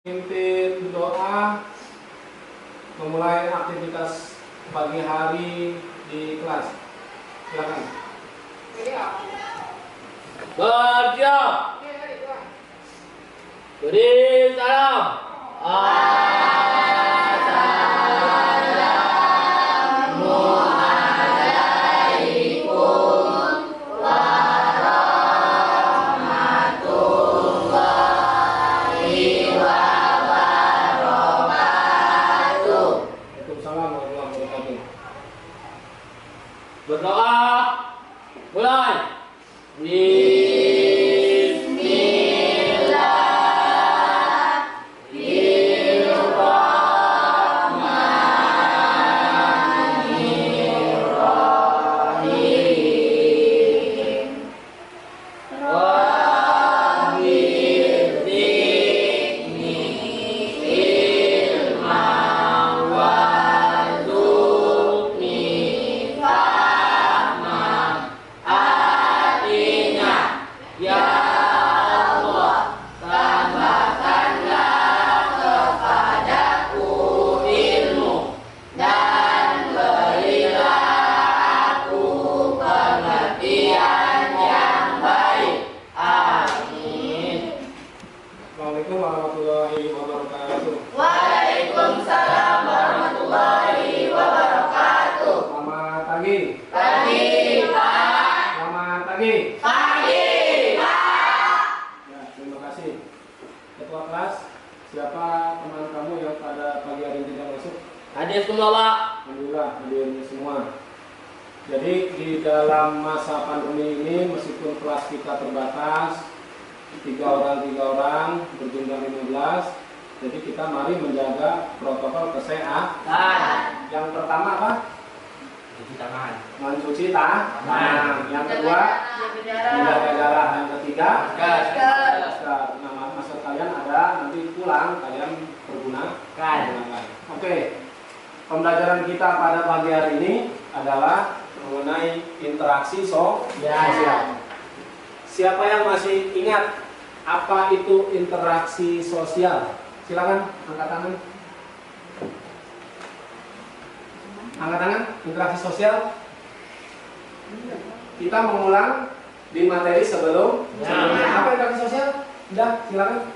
Pimpin doa memulai aktivitas pagi hari di kelas. Silakan. Bersiap. Beri salam. Waalaikumsalam warahmatullahi wabarakatuh. Berdoa. Mulai. Assalamualaikum warahmatullahi wabarakatuh. Waalaikumsalam warahmatullahi wabarakatuh. Selamat pagi. Pagi, Pak. Selamat pagi. Pagi, Pak. Ya, terima kasih. Ketua kelas, siapa teman kamu yang pada pagi hari ini tidak masuk? Hadir semua, Pak. Alhamdulillah, hadir semua. Jadi di dalam masa pandemi ini, meskipun kelas kita terbatas, 3 orang berjumlah 15, jadi kita mari menjaga protokol kesehatan. Yang pertama apa? Cuci tangan. Mencuci tangan. Yang kedua, menjaga jarak. Yang ketiga, masker. Nah, masker kalian ada, nanti pulang kalian pergunakan. Oke, pembelajaran kita pada pagi hari ini adalah mengenai interaksi sosial. Siapa yang masih ingat apa itu interaksi sosial? Silakan angkat tangan. Angkat tangan, interaksi sosial. Kita mengulang di materi sebelumnya. Apa interaksi sosial? Udah, silakan.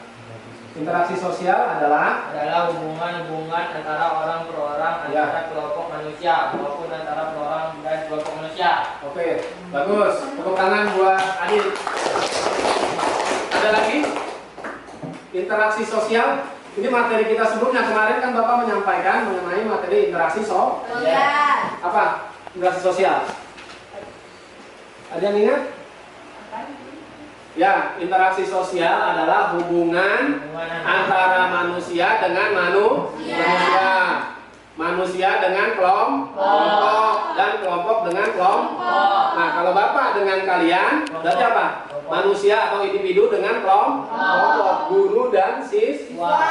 Interaksi sosial adalah hubungan-hubungan antara orang per orang, antara kelompok manusia maupun antara per orang dan kelompok manusia. Oke, bagus. Tepuk tangan buat Adit. Ada lagi? Interaksi sosial. Ini materi kita sebelumnya. Kemarin kan Bapak menyampaikan mengenai materi interaksi sosial. Apa? Interaksi sosial. Ada yang ingat? Ya, interaksi sosial adalah hubungan antara manusia dengan manusia. Manusia dengan kelompok dan kelompok dengan kelompok. Nah, kalau Bapak dengan kalian, berarti apa? Manusia atau individu dengan kelompok, guru dan siswa.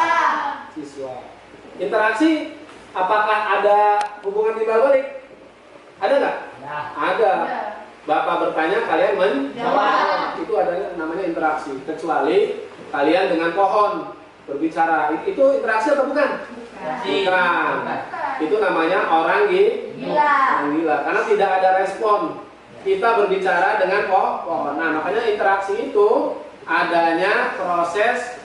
Interaksi, apakah ada hubungan timbal balik? Ada nggak? Ada. Bapak bertanya, kalian menjawab. Itu adanya namanya interaksi. Kecuali kalian dengan pohon berbicara, itu interaksi atau bukan? Bukan. Itu namanya orang gila. Karena tidak ada respon. Kita berbicara dengan pohon. Nah, makanya interaksi itu adanya proses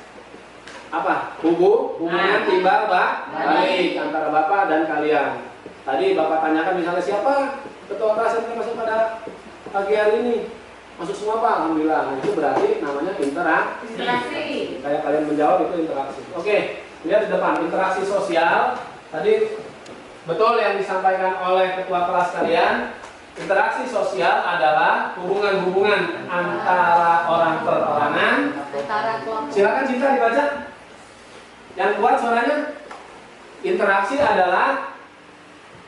apa? Hubungan timbal balik antara Bapak dan kalian. Tadi Bapak tanyakan misalnya siapa ketua kelas yang masuk pada pagi hari ini? Masuk semua, Pak. Alhamdulillah. Nah, itu berarti namanya interaksi. Kayak kalian menjawab itu interaksi. Oke, lihat di depan interaksi sosial. Tadi betul yang disampaikan oleh ketua kelas kalian. Interaksi sosial adalah hubungan-hubungan antara orang perorangan. Silakan Cinta dibaca. Yang kuat suaranya. Interaksi adalah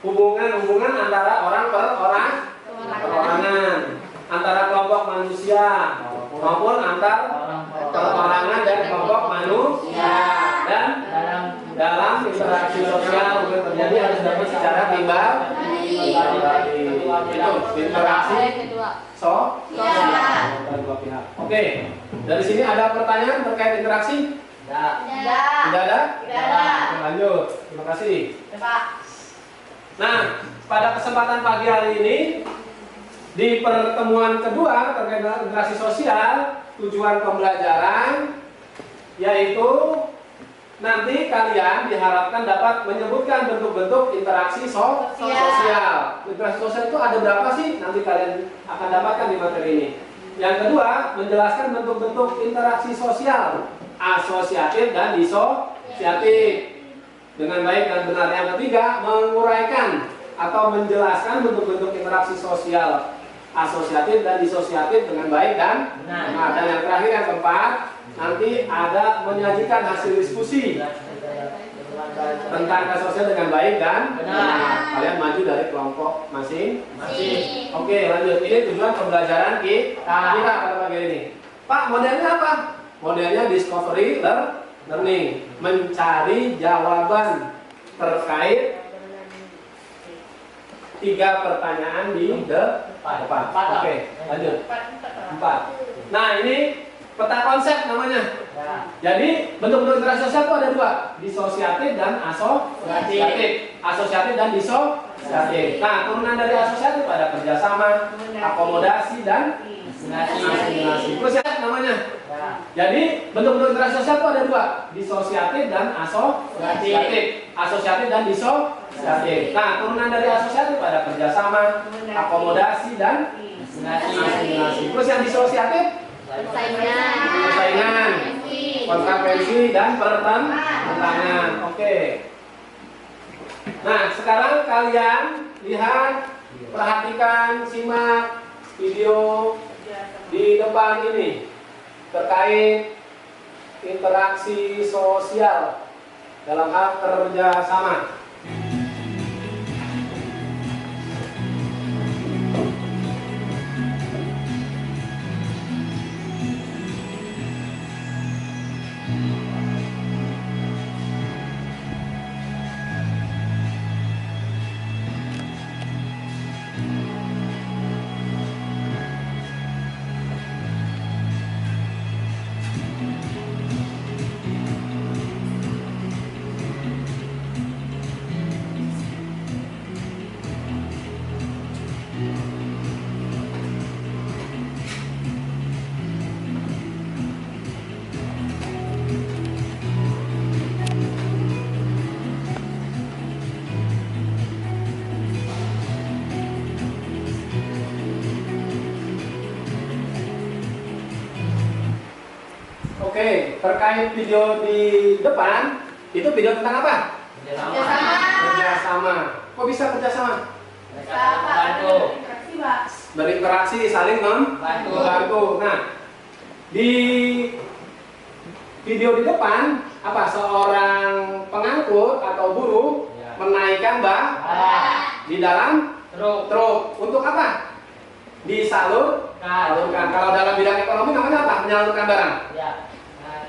hubungan-hubungan antara orang perorangan, antara kelompok manusia maupun antar perorangan dan kelompok manusia. Dan dalam interaksi sosial yang terjadi harus dapat secara timbal itu interaksi sosial dari dua pihak. Oke, dari sini ada pertanyaan terkait interaksi? Tidak ada? Tidak ada. Oke, lanjut. Terima kasih. Pak. Nah, pada kesempatan pagi hari ini di pertemuan kedua terkait dengan interaksi sosial, tujuan pembelajaran yaitu nanti kalian diharapkan dapat menyebutkan bentuk-bentuk interaksi sosial. Interaksi sosial itu ada berapa sih? Nanti kalian akan dapatkan di materi ini. Yang kedua, menjelaskan bentuk-bentuk interaksi sosial, asosiatif dan disosiatif dengan baik dan benar. Yang ketiga, menguraikan atau menjelaskan bentuk-bentuk interaksi sosial, asosiatif dan disosiatif dengan baik dan benar. Dan yang terakhir, yang keempat, nanti ada menyajikan hasil diskusi tentang tes sosial dengan baik dan benar. Kalian maju dari kelompok masing-masing. Oke, lanjut. Ini tujuan pembelajaran kita pada pagi ini. Pak, modelnya apa? Modelnya discovery learning, mencari jawaban terkait 3 pertanyaan di depan. Oke, lanjut. 4. Nah, ini peta konsep namanya. Jadi bentuk-bentuk interaksi sosial itu ada 2, disosiatif dan asosiatif. Asosiatif dan disosiatif. Nah, turunan dari asosiatif ada kerjasama, akomodasi dan asimilasi. Terus ya namanya. Jadi bentuk-bentuk interaksi sosial itu ada 2, disosiatif dan asosiatif. Asosiatif dan disosiatif. Nah, turunan dari asosiatif ada kerjasama, akomodasi dan asimilasi. Terus yang disosiatif persaingan, konsekuensi dan pertentangan. Oke. Nah, sekarang kalian lihat, perhatikan, simak video di depan ini terkait interaksi sosial dalam hal kerjasama. Oke, terkait video di depan, itu video tentang apa? Kerjasama. Kok bisa kerjasama? Berinteraksi, saling membantu. Nah, di video di depan, apa? Seorang pengangkut atau buruh menaikkan barang di dalam truk. Untuk apa? Disalurkan. Kalau dalam bidang ekonomi namanya apa? Menyalurkan barang.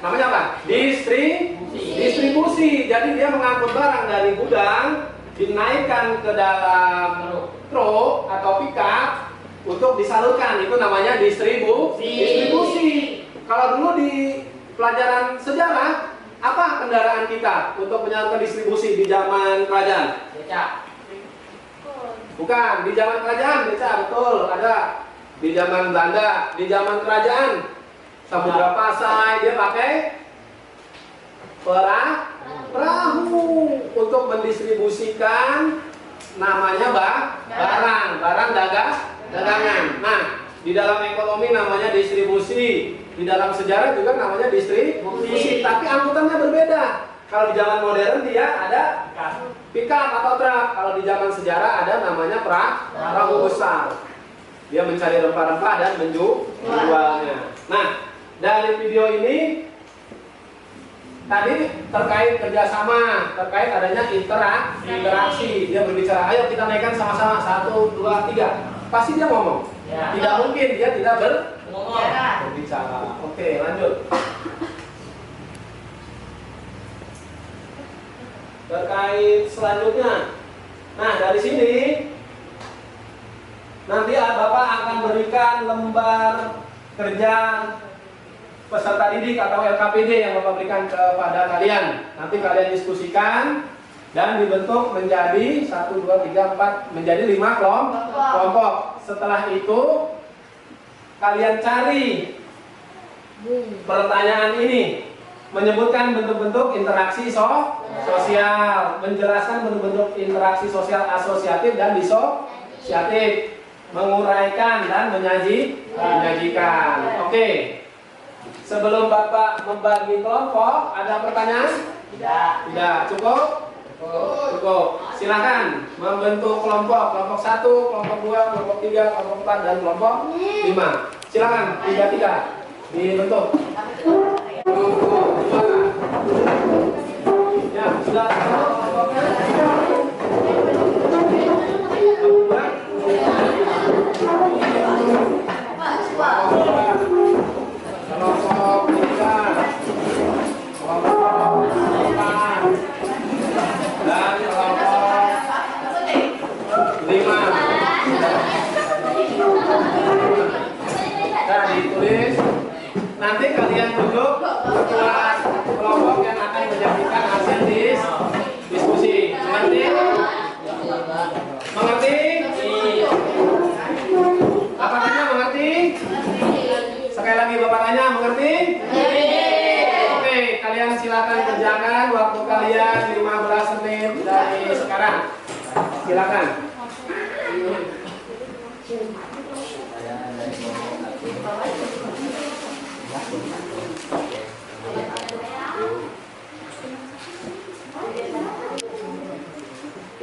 Namanya apa? Distribusi. Jadi dia mengangkut barang dari gudang, dinaikkan ke dalam truk atau pickup untuk disalurkan. Itu namanya distribusi. Kalau dulu di pelajaran sejarah, apa kendaraan kita untuk menyalurkan distribusi di zaman kerajaan? Bukan, di zaman kerajaan beca, betul, ada. Di zaman Belanda, di zaman kerajaan Samudra Pasai, dia pakai perahu untuk mendistribusikan namanya barang dagangan. Nah, di dalam ekonomi namanya distribusi, di dalam sejarah juga namanya distribusi, tapi angkutannya berbeda. Kalau di zaman modern dia ada pickup atau truk. Kalau di zaman sejarah ada namanya perahu besar. Dia mencari rempah-rempah dan menjualnya. Nah, dari video ini tadi terkait kerjasama, terkait adanya interaksi. Dia berbicara, ayo kita naikkan sama-sama 1, 2, 3. Pasti dia ngomong. Tidak mungkin dia tidak berbicara. Oke, lanjut. Terkait selanjutnya, nah dari sini nanti Bapak akan berikan lembar kerja peserta didik atau LKPD yang Bapak berikan kepada kalian. Nanti kalian diskusikan dan dibentuk menjadi 1, 2, 3, 4 menjadi 5 kelompok. Setelah itu kalian cari pertanyaan ini, menyebutkan bentuk-bentuk interaksi sosial, menjelaskan bentuk-bentuk interaksi sosial asosiatif dan disosiatif, menguraikan dan menyajikan. Oke. Sebelum Bapak membagi kelompok, ada pertanyaan? Tidak. Cukup? Cukup. Silakan membentuk kelompok 1, kelompok 2, kelompok 3, kelompok 4 dan kelompok 5. Silakan 3 dibentuk. Ya, sudah kelompoknya. Kelompok 3, kelompok 4 dan kelompok 5. Nah, ditulis. Nanti kalian tunjuk kelas kelompok yang akan menyajikan hasil diskusi. Mengerti? Mengerti? Bapak tanya mengerti? Sekali lagi Bapak tanya mengerti? Oke, kalian silakan kerjakan waktu kalian 15 menit dari sekarang. Silakan.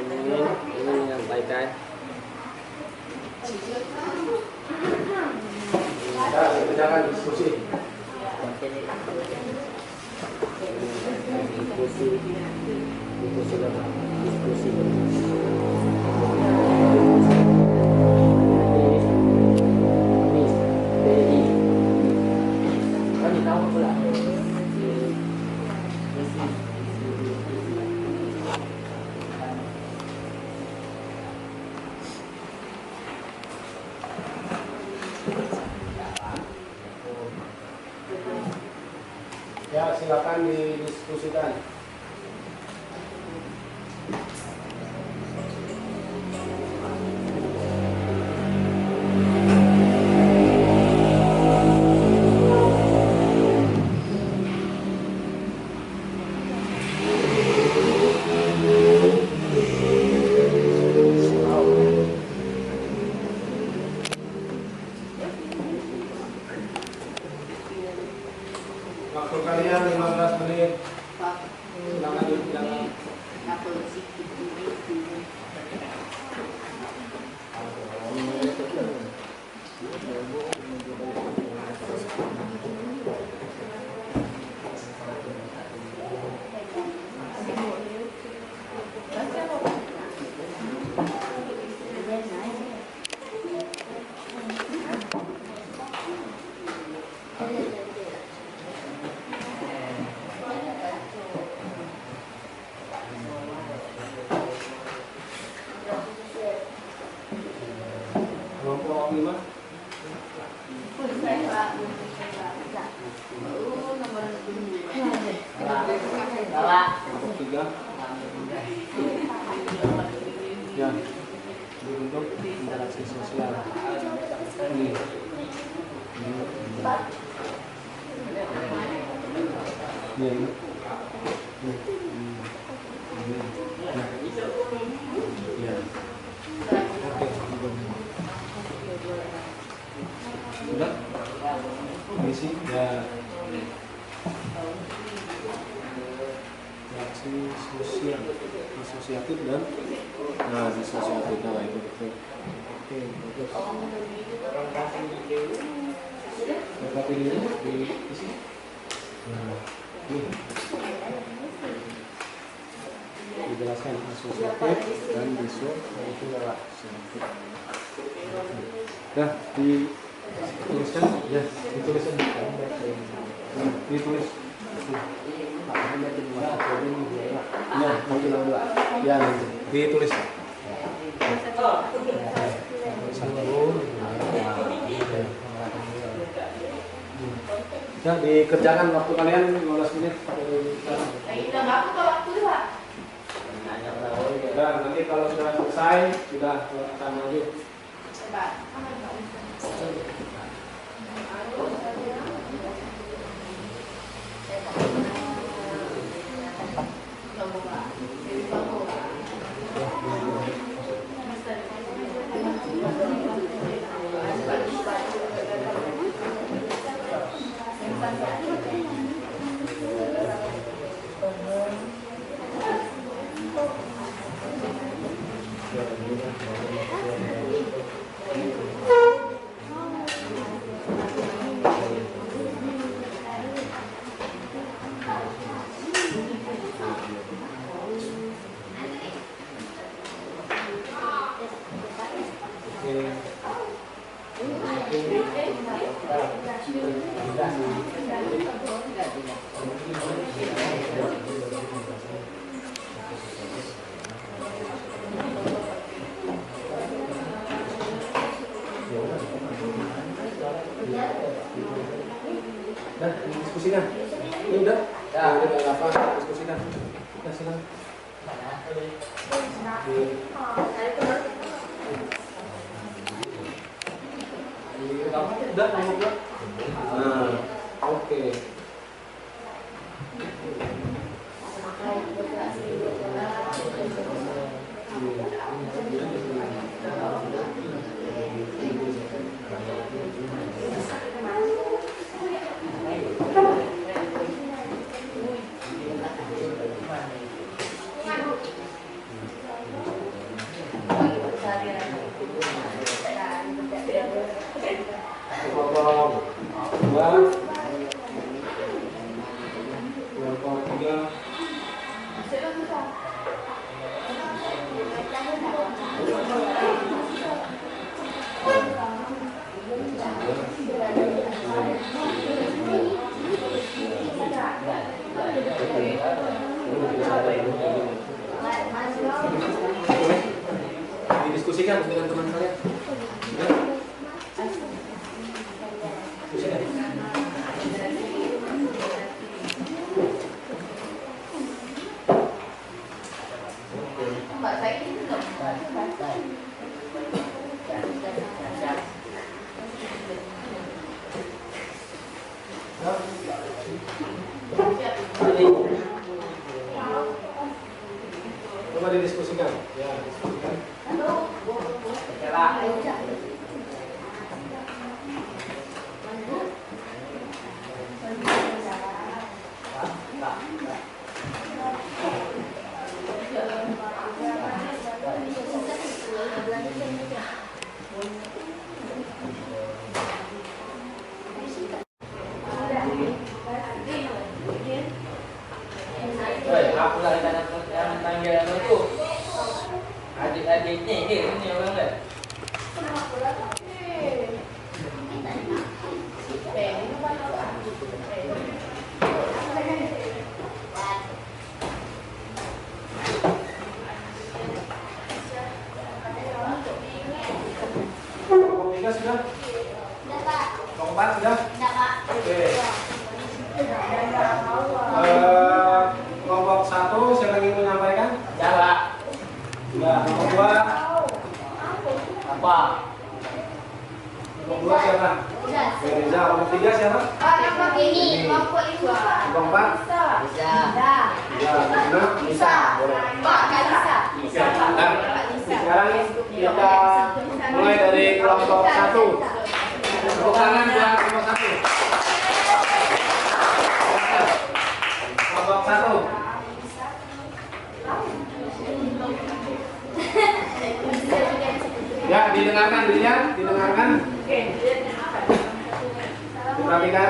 Ini menyampaikan. Ya, kerjakan diskusi. Ya, silakan didiskusikan. Waktu kalian 15 menit. Silakan dijalankan. Kelompok 5. Kelompok 3. Ya, dibentuk interaksi sosial. Ini. Ya, ini. Ya. Sudah? Misi ya. Reaksi sosial, asosiatif dan disosiatif. Nah, itu betul. Oke, bagus. Dapat ini diisi. Nah, ini dijelaskan asosiatif dan disosiatif. Nah, dituliskan ya, dituliskan. Ditulis. Ya, mau bilang dua. Ya, ditulis. Satu. Ya, dikerjakan waktu kalian 15 menit. Udah nggak aku kalau waktu Pak. Dan nanti kalau sudah selesai, sudah akan maju. Coba. Dah, diskusikan. Ini udah? Ya, udah nggak apa, diskusikan. Udah, silakan. Udah, nomor dua. Nah, oke. Didiskusikan dengan teman kalian. Coba didiskusikan. Ya, diskusikan. Aku lagi tanya itu adik-adiknya ini orang kan? Kelompok 3 sudah? Kelompok 4 sudah? Oke. Kelompok 1 siapa yang ingin menyampaikan? Jawa. Ya, kelompok 2 Apa? kelompok 2 siapa? Reza. Kelompok 3 siapa? Kelompok 4? Ya, benar? Bisa. Pak, Kak Lisa. Nah, sekarang kita mulai dari kelompok 1. Tepuk tangan buat kelompok 1. Kelompok 1. Ya, didengarkan, dilihat, didengarkan. Diperhatikan.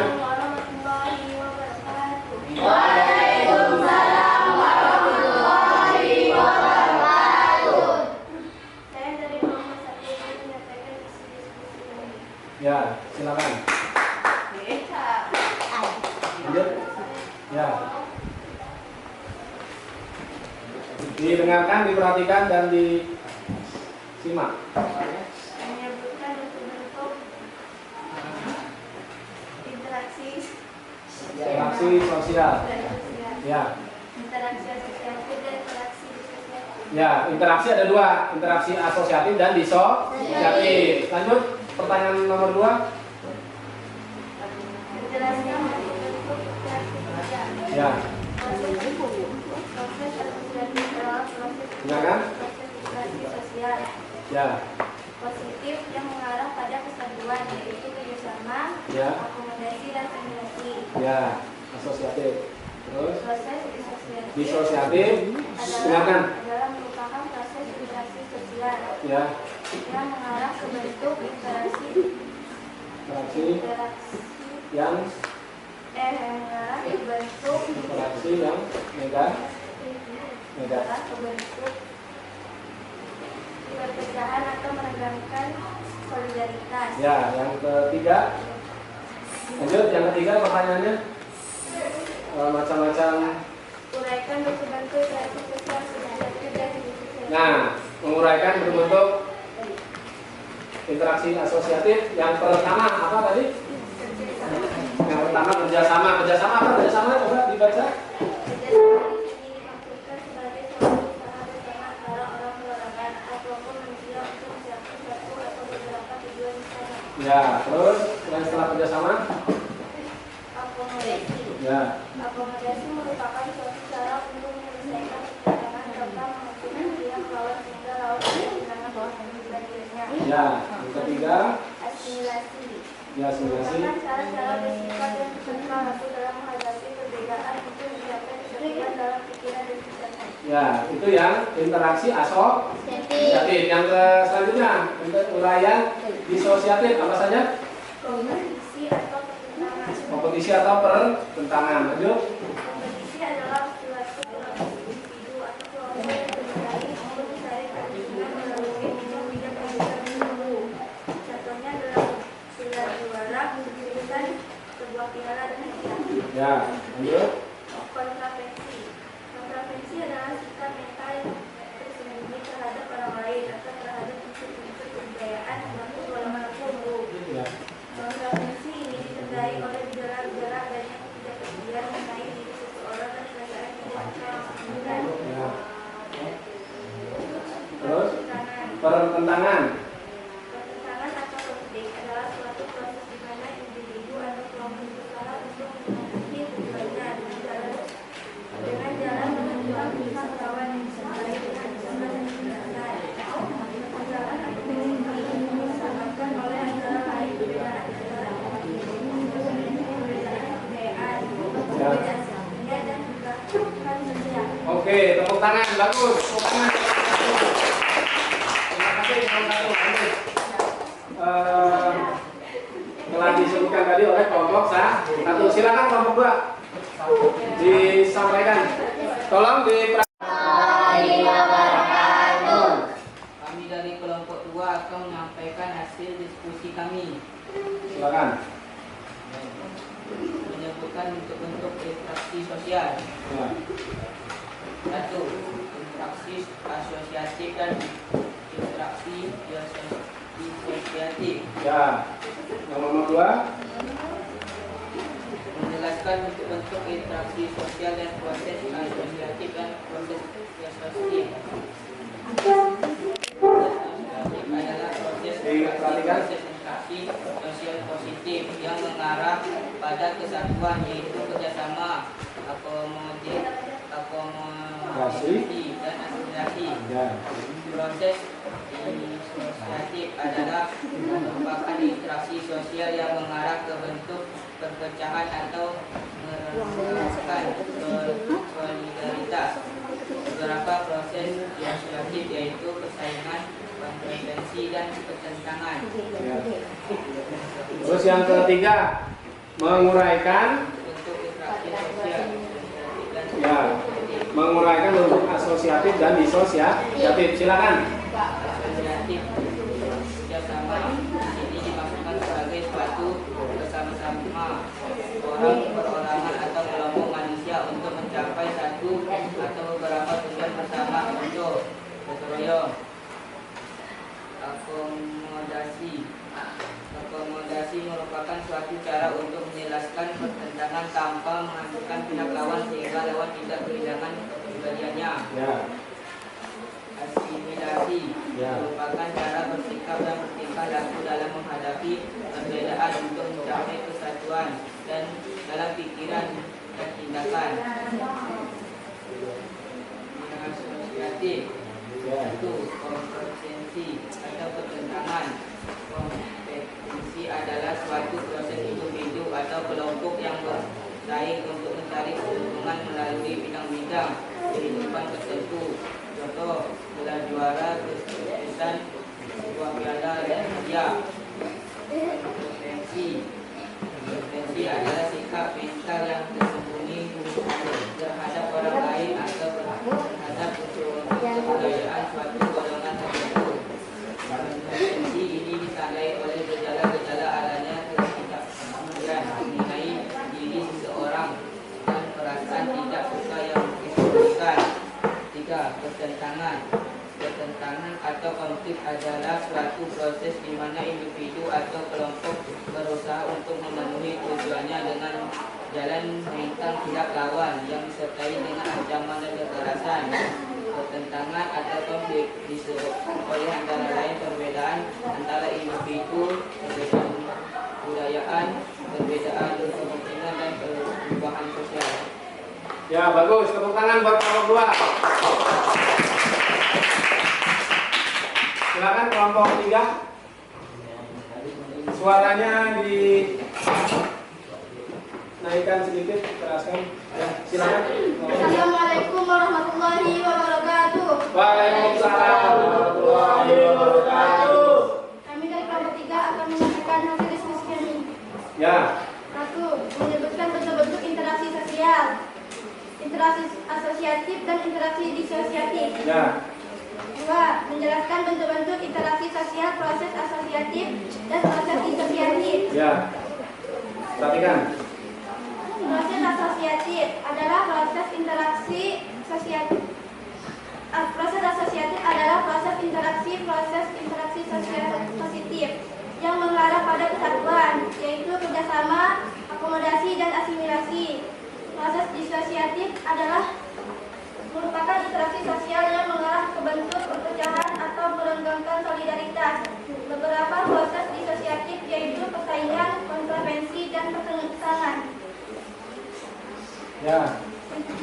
Waalaikumsalam warahmatullahi wabarakatuh. Saya dari kelompok 1 ingin menyampaikan isi diskusi ini. Ya, silakan. Lanjut. Ya. Didengarkan, diperhatikan, dan disimak. Menyebutkan bentuk-bentuk interaksi Interaksi sosial. Ya. Interaksi asosiatif dan interaksi disosiatif. Ya, interaksi ada dua, interaksi asosiatif dan disosiatif. Lanjut, pertanyaan nomor 2. Menjelaskan bentuk interaksi sosial. Ya, Proses asosiatif adalah proses ya kan? interaksi sosial Ya, positif yang mengarah pada kesatuan, yaitu kerjasama, ya, akomodasi, dan simulasi. ya, asosiatif. Terus, Proses disosiatif disosiatif, silakan. adalah merupakan proses interaksi sosial Ya, yang mengarah ke bentuk interaksi yang mengarah ke bentuk interaksi yang negatif. mengarah ke bentuk perpecahan atau meregangkan solidaritas. Ya, yang ketiga. Lanjut, yang ketiga pertanyaannya macam-macam. Uraikan bentuk-bentuk interaksi sosial asosiatif dan disosiatif. Nah, menguraikan berbentuk interaksi asosiatif. Yang pertama apa tadi? Yang pertama kerjasama. Kerjasama apa? Kerjasama coba dibaca. Kerjasama di sini dimaksudkan sebagai suatu usaha bersama antara orang perorangan atau kelompok manusia untuk mencapai satu atau beberapa tujuan bersama. Ya, terus yang setelah kerjasama? Akomodasi. Ya, Akomodasi merupakan suatu cara untuk menyelesaikan pertentangan tanpa menghasilkan pihak lawan sehingga lawan tidak kehilangan bagiannya. ya. Yang ketiga, Asimilasi. ya asimilasi. Merupakan cara-cara bersifat dan bersifat satu dalam menghadapi perbedaan untuk mencapai kesatuan dalam pikiran dan tindakan. Ya, itu yang interaksi asosiatif. Yang selanjutnya, uraian disosiatif apa saja? Kompetisi atau pertentangan. Kompetisi atau pertentangan. Lanjut. Kompetisi adalah suatu individu atau kelompok yang berdikari untuk mencari keuntungan melalui bidang kehidupan tertentu. Contohnya adalah gelar juara, kesuksesan, sebuah piala, dan hadiah. Ya, lanjut. Kontravensi. Kontravensi adalah sikap mental yang tersembunyi terhadap orang lain atau terhadap unsur-unsur kebudayaan termasuk golongan tertentu. Ya, Kontravensi ini ditandai oleh gejala-gejala adanya ketidakpastian mengenai diri seseorang dan perasaan tidak terlaksana. ya. Terus Pertentangan. pertentangan. Pertentangan atau konflik adalah suatu proses di mana individu atau kelompok berusaha untuk memenuhi tujuannya dengan jalan menentukan pengetahuan yang disertai dengan ancaman dan tindakan. Pertentangan atau konflik ini disebabkan oleh antara lain perbedaan antara perbedaan kebudayaan, perbedaan sehingga dan juga kebutuhan sosial. Oke, tepuk tangan, bagus. Tepuk tangan. Terima kasih kelompok 1. Lanjut. Telah disebutkan tadi oleh kelompok 1. Silakan kelompok 2 disampaikan. Tolong Kami dari kelompok 2 akan menyampaikan hasil diskusi kami. Silakan. Menyebutkan bentuk-bentuk interaksi sosial. Ya. 1. Interaksi asosiatif dan interaksi disosiatif. Ya. Yang nomor 2. Menjelaskan bentuk-bentuk interaksi sosial dan proses asosiatif dan proses disosiatif. Asosiatif adalah proses interaksi sosial positif yang mengarah pada kesatuan, yaitu kerjasama, akomodasi dan asimilasi. Ya. Proses disosiatif adalah merupakan interaksi sosial yang mengarah ke bentuk perpecahan atau meregangkan solidaritas. Beberapa proses disosiatif yaitu persaingan, kontravensi, dan pertentangan. Ya. Terus yang ketiga, menguraikan. Bentuk interaksi sosial Ya. Menguraikan bentuk asosiatif dan disosiatif. Silakan. asosiatif kerjasama di sini dimaksudkan sebagai suatu bersama-sama orang perorangan atau kelompok manusia untuk mencapai satu atau beberapa tujuan bersama. Contoh gotong royong. Akomodasi merupakan suatu cara untuk menjelaskan pertentangan perlawanan tanpa menghancurkan pihak lawan sehingga lawan tidak kehilangan kepribadiannya. Ya. Asimilasi merupakan cara bersikap dan bertingkah laku dalam menghadapi perbedaan untuk mencapai kesatuan dan dalam pikiran dan tindakan. Asosiatif itu kompetensi atau pertentangan. Kompetensi adalah suatu proses individu atau kelompok yang bersaing untuk mencari keuntungan melalui bidang-bidang kehidupan tertentu. Contoh, gelar juara, kesuksesan, sebuah piala dan hadiah. Kompetensi adalah sikap mental yang tersembunyi terhadap orang lain atau terhadap kebudayaan suatu golongan tertentu. Kompetensi ini ditandai oleh gejala-gejala adanya ketidakpastian mengenai diri seseorang dan perasaan tidak suka yang disebutkan. 3. Pertentangan atau konflik adalah suatu proses di mana individu atau kelompok berusaha untuk memenuhi tujuannya dengan jalan menentang pihak lawan yang disertai dengan ancaman dan kekerasan. Pertentangan atau konflik disebabkan oleh antara lain perbedaan antara individu, perbedaan budayaan, perbedaan kepentingan dan perubahan sosial. Ya, bagus. Tepuk tangan buat kelompok 2. Silakan kelompok 3. Suaranya dinaikkan sedikit, keraskan. Ya, silakan. Assalamualaikum warahmatullahi wabarakatuh. Waalaikumsalam warahmatullahi wabarakatuh. Kami dari kelompok 3 akan menyampaikan hasil diskusi kami. Ya. 1. Menyebutkan bentuk-bentuk interaksi sosial, interaksi asosiatif dan interaksi disosiatif. Ya. 2. Menjelaskan bentuk-bentuk interaksi sosial, proses asosiatif dan proses disosiatif. Ya. Perhatikan. Proses asosiatif adalah proses interaksi sosiatif. Proses asosiatif adalah proses interaksi sosial positif yang mengarah pada kesatuan, yaitu kerjasama, akomodasi, dan asimilasi. Proses disosiatif adalah merupakan interaksi sosial yang mengarah ke bentuk perpecahan atau merenggangkan solidaritas. Beberapa proses disosiatif yaitu persaingan, kontravensi, dan pertentangan. Ya.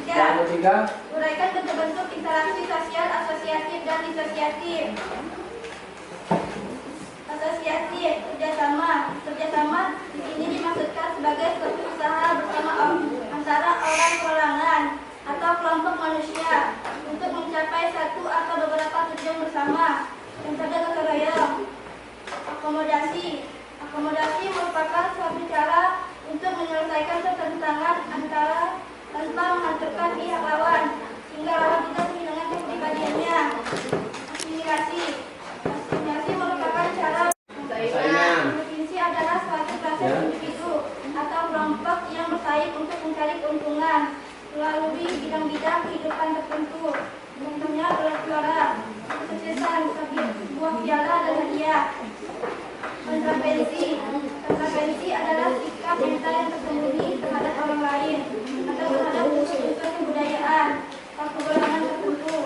Yang 3. Uraikan bentuk-bentuk interaksi sosial asosiatif dan disosiatif. Asosiatif, kerjasama di sini dimaksudkan sebagai suatu usaha bersama antara orang perorangan atau kelompok manusia untuk mencapai satu atau beberapa tujuan bersama. Metode gotong royong. Akomodasi merupakan suatu cara untuk menyelesaikan pertentangan antara tanpa menghancurkan pihak lawan sehingga lawan tidak kehilangan kepribadiannya. Asimilasi merupakan cara Definisi adalah suatu proses individu atau kelompok yang bersaing untuk mencari keuntungan melalui bidang-bidang kehidupan tertentu. Contohnya gelar juara, kesuksesan, sebuah piala dan hadiah. Kontravensi adalah sikap mental yang tersembunyi terhadap orang lain atau terhadap unsur-unsur kebudayaan atau golongan tertentu.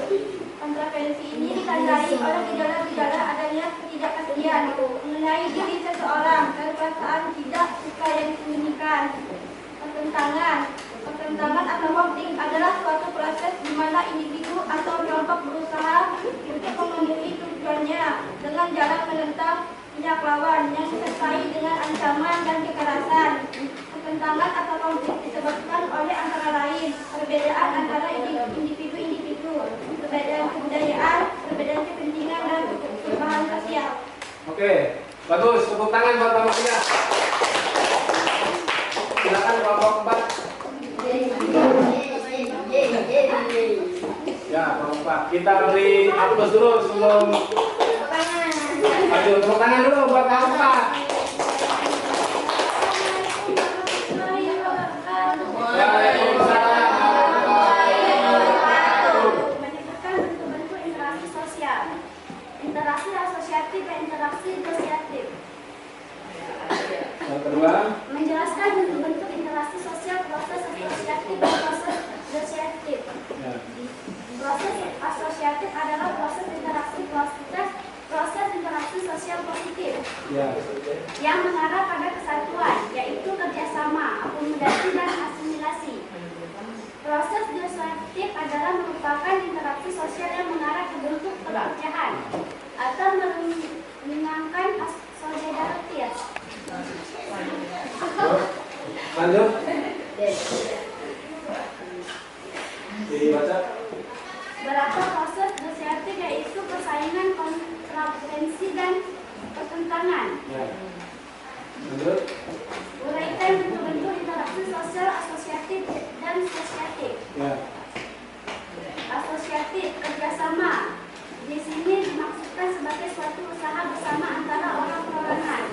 Kontravensi ini ditandai oleh gejala-gejala adanya ketidakpastian mengenai diri seseorang dan perasaan tidak suka yang disembunyikan. Pertentangan atau konflik adalah suatu proses di mana individu atau kelompok berusaha untuk memenuhi tujuannya dengan jalan menentang pihak lawan yang disertai dengan ancaman dan kekerasan. Pertentangan atau konflik disebabkan oleh antara lain perbedaan antara individu-individu, perbedaan kebudayaan, perbedaan kepentingan dan perubahan sosial. Oke, bagus. Tepuk tangan buat kelompok 3. Silakan kelompok 4. Ya, kelompok 4. Kita beri aplaus dulu sebelum maju. Tepuk tangan dulu buat kelompok 4. Menyebutkan bentuk-bentuk interaksi sosial, interaksi asosiatif dan interaksi disosiatif. Yang kedua, Menjelaskan bentuk-bentuk interaksi sosial, Proses asosiatif adalah proses interaksi sosial positif yang mengarah pada kesatuan, yaitu kerjasama, akomodasi, dan asimilasi. Proses disosiatif adalah merupakan interaksi sosial yang mengarah ke bentuk perpecahan atau meringankan solidaritas. Lanjut. Dibaca. Beberapa proses disosiatif yaitu persaingan, kontravensi, dan pertentangan. Lanjut. Uraikan bentuk-bentuk interaksi sosial asosiatif dan sosiatif. Asosiatif, kerjasama. Di sini dimaksudkan sebagai suatu usaha bersama antara orang perorangan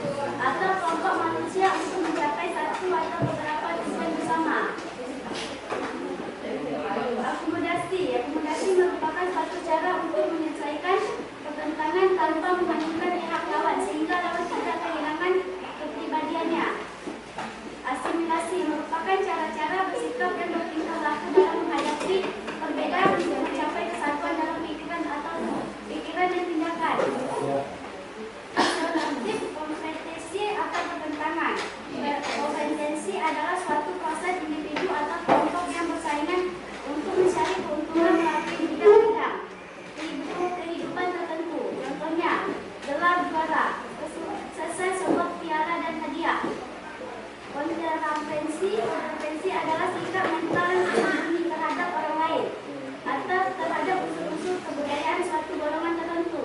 atau kelompok manusia untuk mencapai satu atau beberapa tujuan bersama. Akomodasi merupakan suatu cara untuk menyelesaikan pertentangan tanpa menghanyutkan pihak lawan sehingga lawan tidak kehilangan kepribadiannya. Asimilasi merupakan cara-cara bersikap dan bertingkah laku dalam menghadapi perbedaan untuk mencapai kesatuan dalam pikiran dan tindakan. Alternatif kompetensi atau pertentangan. Kompetensi adalah suatu proses individu atau kelompok yang bersaingan untuk mencari keuntungan melalui bidang-bidang kehidupan tertentu. Contohnya, gelar juara, kesuksesan sebuah piala dan hadiah. Kontravensi adalah sikap mental yang bersembunyi terhadap orang lain atau terhadap unsur-unsur kebudayaan suatu golongan tertentu.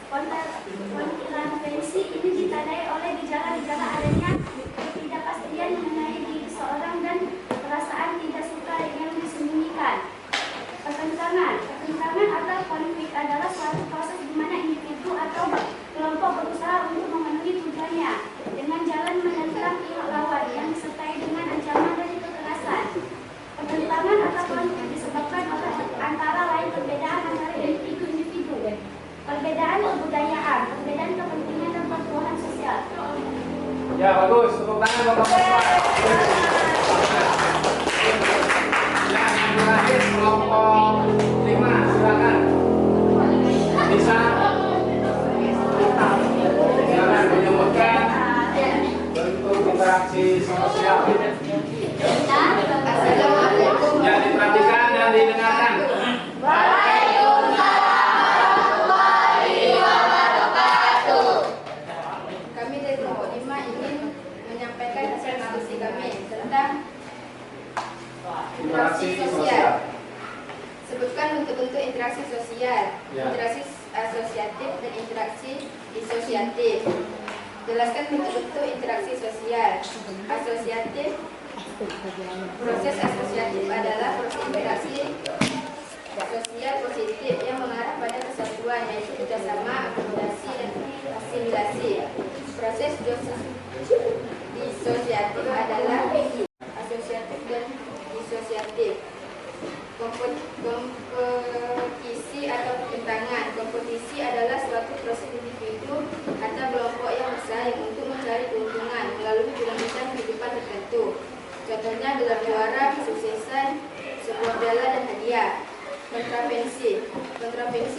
Kontravensi ini ditandai oleh gejala-gejala adanya ketidakpastian mengenai diri seorang dan perasaan tidak suka yang disembunyikan. Pertentangan atau konflik adalah suatu proses di mana individu atau kelompok berusaha untuk memenuhi tujuannya dengan jalan menentang pihak lawan yang disertai dengan ancaman dan kekerasan. Pertentangan atau konflik disebabkan oleh antara lain perbedaan antara individu-individu, perbedaan kebudayaan, perbedaan kepentingan dan pertumbuhan sosial. Ya, bagus. Tepuk tangan Bapak-Bapak. Yang terakhir kelompok 5, silakan. Bisa silakan menyebutkan bentuk interaksi sosial yang diperhatikan dan didengarkan. Kami dari kelompok 5 ingin menyampaikan hasil diskusi kami tentang interaksi sosial. Sebutkan bentuk-bentuk interaksi sosial, interaksi asosiatif dan interaksi disosiatif. Jelaskan bentuk-bentuk interaksi sosial. Asosiatif. Proses asosiatif adalah proses interaksi sosial positif yang mengarah pada kesatuan, yaitu kerjasama, akomodasi, dan asimilasi. Proses disosiatif adalah asosiatif dan disosiatif. Kompetisi atau pertentangan. Kompetisi adalah suatu proses individu atau kelompok yang bersaing untuk mencari keuntungan melalui bidang-bidang kehidupan tertentu. Contohnya gelar juara, kesuksesan, sebuah piala dan hadiah. Kontravensi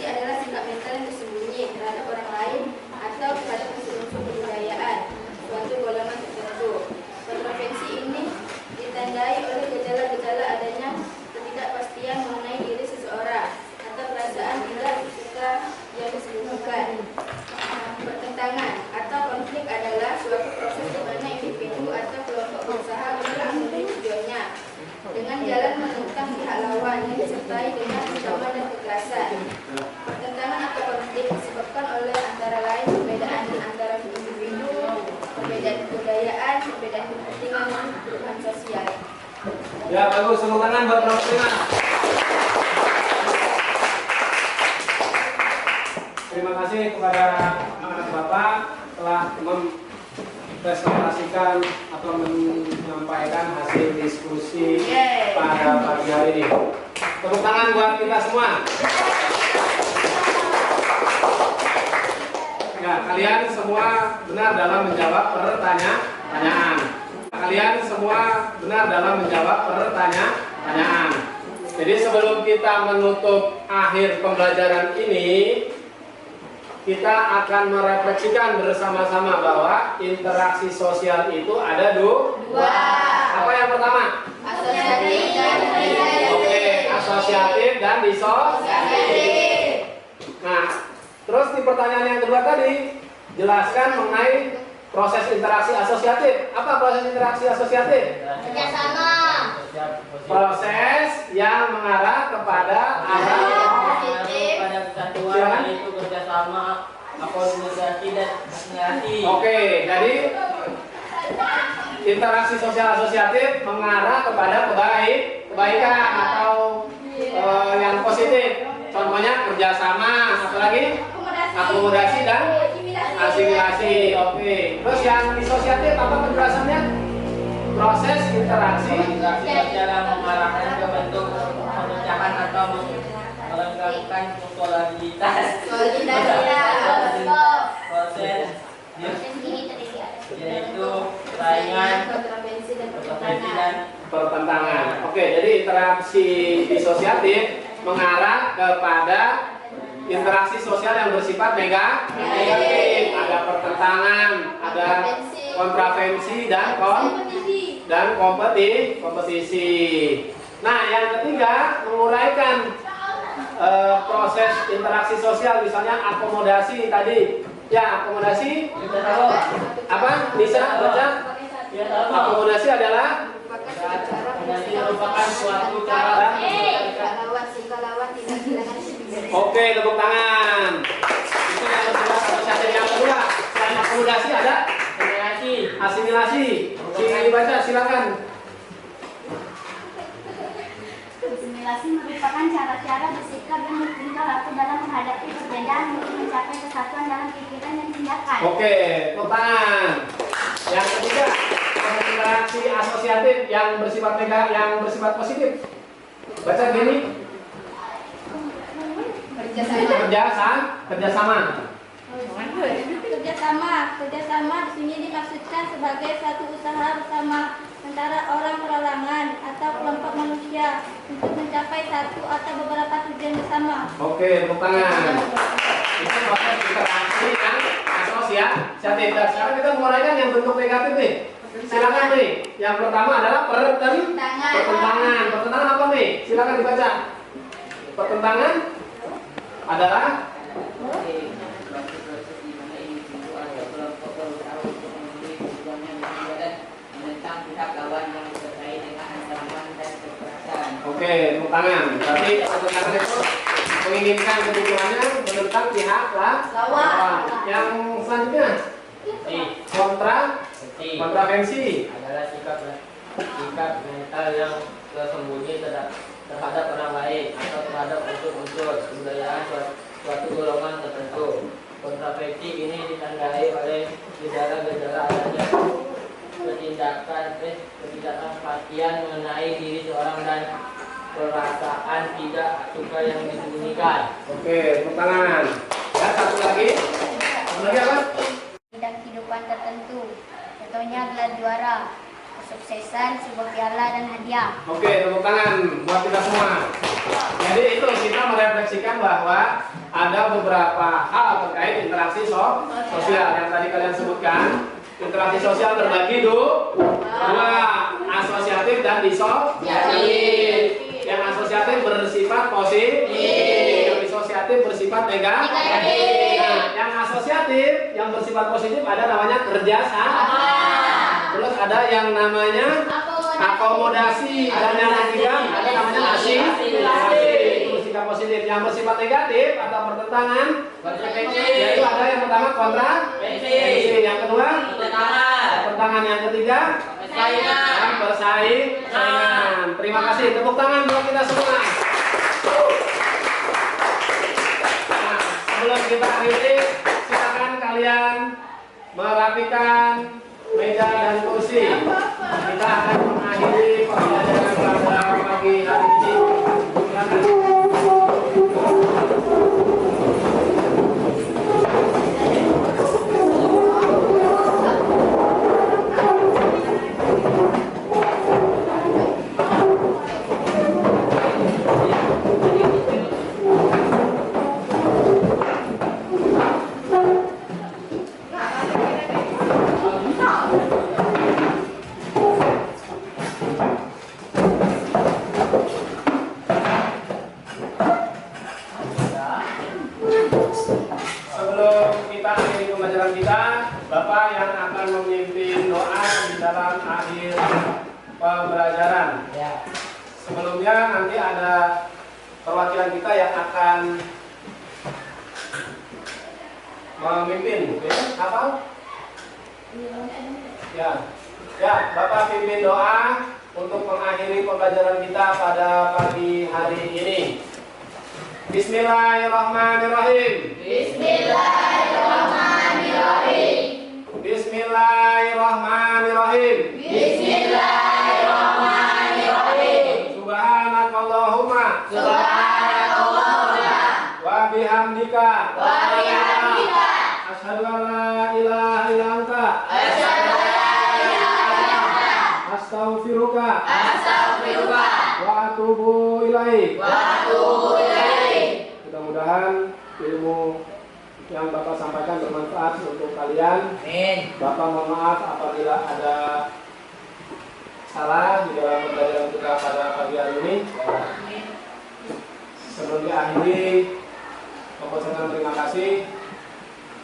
adalah sikap mental yang tersembunyi terhadap orang lain atau terhadap unsur-unsur kebudayaan suatu golongan tertentu. Kontravensi ini ditandai oleh gejala-gejala adanya ketidakpastian mengenai diri seseorang atau perasaan tidak suka yang disembunyikan. Pertentangan atau konflik adalah suatu proses di mana individu atau kelompok berusaha untuk memenuhi tujuannya dengan jalan menentang pihak lawan yang disertai dengan ancaman dan kekerasan. Pertentangan atau konflik disebabkan oleh antara lain perbedaan antara individu, perbedaan kebudayaan, perbedaan kepentingan dan kehidupan sosial. Ya, bagus. Tepuk tangan buat kelompok 5. Terima kasih kepada anak Bapak telah mempresentasikan atau menyampaikan hasil diskusi pada pagi hari ini. Tepuk tangan buat kita semua. Ya, kalian semua benar dalam menjawab pertanyaan. Kalian semua benar dalam menjawab pertanyaan. Jadi sebelum kita menutup akhir pembelajaran ini, kita akan merefleksikan bersama-sama bahwa interaksi sosial itu ada dua. Apa yang pertama? Asosiatif dan disosiatif. Oke, asosiatif dan disosiatif. Nah, terus di pertanyaan yang kedua tadi, jelaskan mengenai proses interaksi asosiatif. Apa proses interaksi asosiatif? Kerjasama. Proses yang mengarah kepada arah pada kesatuan, yaitu kerjasama, akomodasi dan asimilasi. Oke, jadi interaksi sosial asosiatif mengarah kepada kebaikan atau yang positif. Contohnya kerjasama, apalagi akomodasi dan asimilasi. Oke. Terus yang disosiatif apa penjelasannya? Proses interaksi Sosial yang mengarahkan ke bentuk pemecahan atau melengkapkan solidaritas. Proses yaitu saingan, Kontroversi dan kontroversi dan pertentangan. Oke, jadi interaksi disosiatif mengarah kepada interaksi sosial yang bersifat negatif. Ada pertentangan, ada kontravensi dan kompetisi. Nah, yang ketiga mengurangi proses interaksi sosial, misalnya akomodasi tadi. Ya, akomodasi apa? Bisa baca? Akomodasi adalah merupakan suatu cara. Oke, tepuk tangan. Itu yang kedua, asosiatif. Yang kedua, selain akomodasi ada asimilasi. Dibaca, silakan. Asimilasi merupakan cara-cara bersikap dan bertingkah laku dalam menghadapi perbedaan untuk mencapai kesatuan dalam pikiran dan tindakan. Oke, tepuk tangan. Yang ketiga, proses interaksi asosiatif yang bersifat negatif, yang bersifat positif. Baca gini. Kerjasama di sini dimaksudkan sebagai satu usaha bersama antara orang peralangan atau kelompok manusia untuk mencapai satu atau beberapa tujuan bersama. Oke, tepuk tangan. Itu proses interaksi yang asosiatif. Dan sekarang kita mulaikan yang bentuk negatif nih. Silakan nih. Yang pertama adalah pertentangan. Pertentangan apa nih? Silakan dibaca. Pertentangan adalah Oke, tepuk tangan. Berarti pertentangan itu menginginkan kebutuhannya menentang pihak lawan. Yang selanjutnya kontravensi adalah sikap mental yang tersembunyi terhadap orang lain atau terhadap unsur-unsur kebudayaan suatu golongan tertentu. Kontravensi ini ditandai oleh gejala-gejala adanya ketidakpastian mengenai diri seorang dan perasaan tidak suka yang disembunyikan. Oke, tepuk tangan. Ya, satu lagi. Satu lagi apa? Bidang kehidupan tertentu, contohnya gelar juara, kesuksesan, sebuah piala dan hadiah. Oke, tepuk tangan buat kita semua. Jadi itu kita merefleksikan bahwa ada beberapa hal terkait interaksi sosial yang tadi kalian sebutkan. Interaksi sosial terbagi dua, asosiatif dan disosiatif. Yang asosiatif bersifat positif, yang disosiatif bersifat negatif. Nah, yang asosiatif yang bersifat positif ada namanya kerjasama. Terus ada yang namanya akomodasi, dan yang ketiga ada namanya asimilasi. Itu bersikap positif. Yang bersifat negatif atau pertentangan, yaitu ada yang pertama kontravensi, yang kedua pertentangan, yang ketiga persaingan. Terima kasih. Tepuk tangan buat kita semua. Nah, sebelum kita akhiri, silakan kalian merapikan meja dan kursi. Kita akan mengakhiri pembelajaran pada pagi hari ini. Silakan. Sebelumnya nanti ada perwakilan kita yang akan memimpin, apa? Ya, Bapak pimpin doa untuk mengakhiri pembelajaran kita pada pagi hari ini. Bismillahirrahmanirrahim. Bismillahirrahmanirrahim. Bismillahirrahmanirrahim. Bismillahirrahmanirrahim. Subhanakallahumma Subhanakallahumma wa bihamdika wa bihamdika asyhadu an la ilaha illa anta asyhadu an la ilaha illa anta astaghfiruka astaghfiruka wa atubu ilaik. wa atubu ilaik. Mudah-mudahan ilmu yang Bapak sampaikan bermanfaat untuk kalian. Amin. Bapak mohon maaf apabila ada salah di dalam pembelajaran kita pada pagi hari ini. Sebelum diakhiri, mengucapkan terima kasih.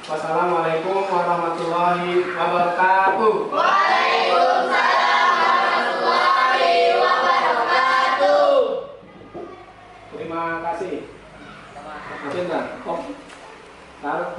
Wassalamualaikum warahmatullahi wabarakatuh. Waalaikumsalam warahmatullahi wabarakatuh. Terima kasih. Mungkin kan? Taruh